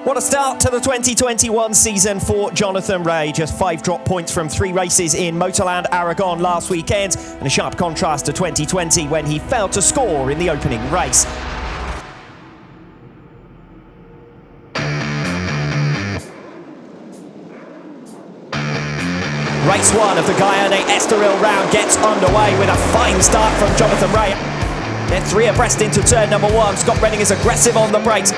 What a start to the 2021 season for Jonathan Rea. Just 5 drop points from 3 races in Motorland Aragon last weekend, and a sharp contrast to 2020 when he failed to score in the opening race. Race 1 of the Guyane Estoril Round gets underway with a fine start from Jonathan Rea. They're 3 abreast into turn number 1. Scott Redding is aggressive on the brakes.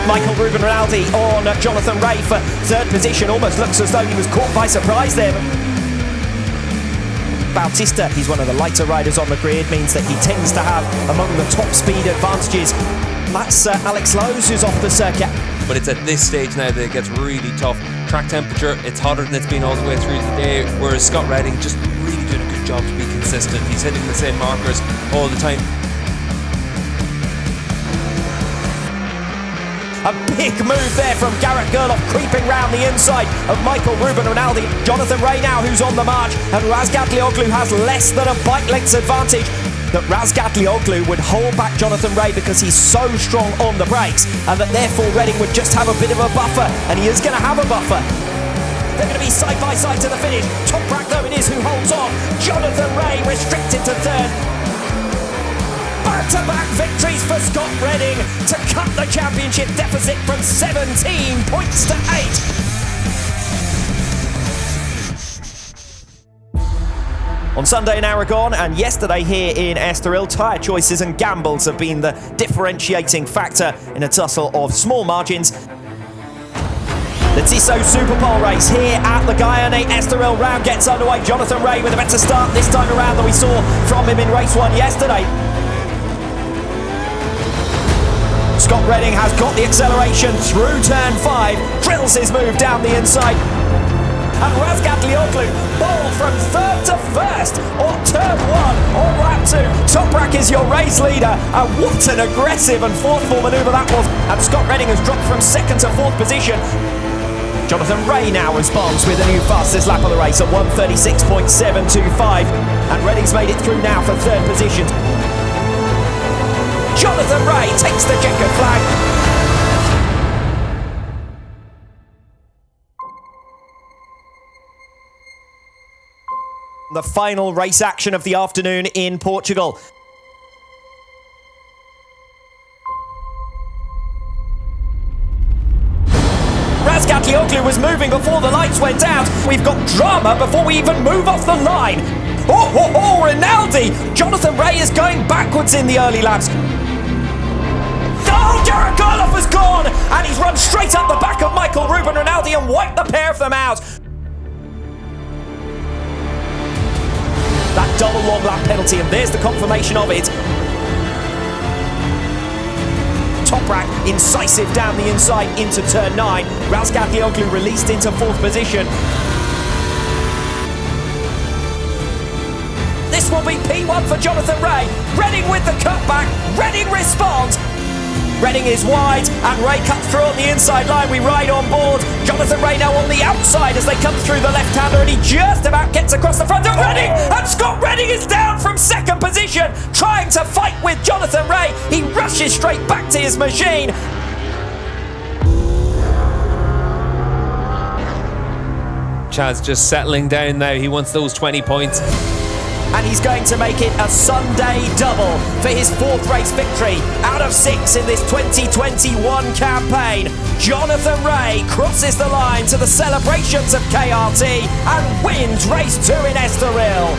Michael Ruben Rinaldi on Jonathan Rea for 3rd position. Almost looks as though he was caught by surprise there. Bautista, he's one of the lighter riders on the grid, means that he tends to have among the top speed advantages. That's Alex Lowe's who's off the circuit. But it's at this stage now that it gets really tough. Track temperature, it's hotter than it's been all the way through the day, whereas Scott Redding just really doing a good job to be consistent. He's hitting the same markers all the time. A big move there from Garrett Gerloff, creeping round the inside of Michael Ruben Rinaldi. Jonathan Rea now who's on the march, and Razgatlioglu has less than a bike length's advantage. That Razgatlioglu would hold back Jonathan Rea because he's so strong on the brakes, and that therefore Redding would just have a bit of a buffer, and he is going to have a buffer. They're going to be side by side to the finish. Toprak though it is who holds on. Jonathan Rea restricted to 3rd. Back-to-back victories for Scott Redding to cut the championship deficit from 17 points to 8. On Sunday in Aragon and yesterday here in Estoril, tyre choices and gambles have been the differentiating factor in a tussle of small margins. The Tissot Super Pole race here at the Guyane Estoril Round gets underway. Jonathan Rea with a better start this time around than we saw from him in race 1 yesterday. Scott Redding has got the acceleration through turn 5, drills his move down the inside. And Razgatlioglu ball from 3rd to 1st on turn 1 on lap 2. Toprak is your race leader, and what an aggressive and forceful manoeuvre that was. And Scott Redding has dropped from 2nd to 4th position. Jonathan Rea now responds with a new fastest lap of the race at 1:36.725, and Redding's made it through now for 3rd position. Jonathan Rea takes the checkered flag. The final race action of the afternoon in Portugal. Razgatlioglu was moving before the lights went out. We've got drama before we even move off the line. Oh, Rinaldi! Jonathan Rea is going backwards in the early laps. Oh, Garrett Gerloff has gone! And he's run straight up the back of Michael Ruben Rinaldi and wiped the pair of them out. That double long lap penalty, and there's the confirmation of it. Toprak incisive down the inside into turn 9. Razgatlioglu released into 4th position. This will be P1 for Jonathan Rea. Redding with the cutback. Redding responds. Redding is wide, and Rea cuts through on the inside line. We ride on board. Jonathan Rea now on the outside as they come through the left-hander, and he just about gets across the front of Redding, and Scott Redding is down from 2nd position, trying to fight with Jonathan Rea. He rushes straight back to his machine. Chad's just settling down now. He wants those 20 points. And he's going to make it a Sunday double for his 4th race victory out of 6 in this 2021 campaign. Jonathan Rea crosses the line to the celebrations of KRT and wins race 2 in Estoril.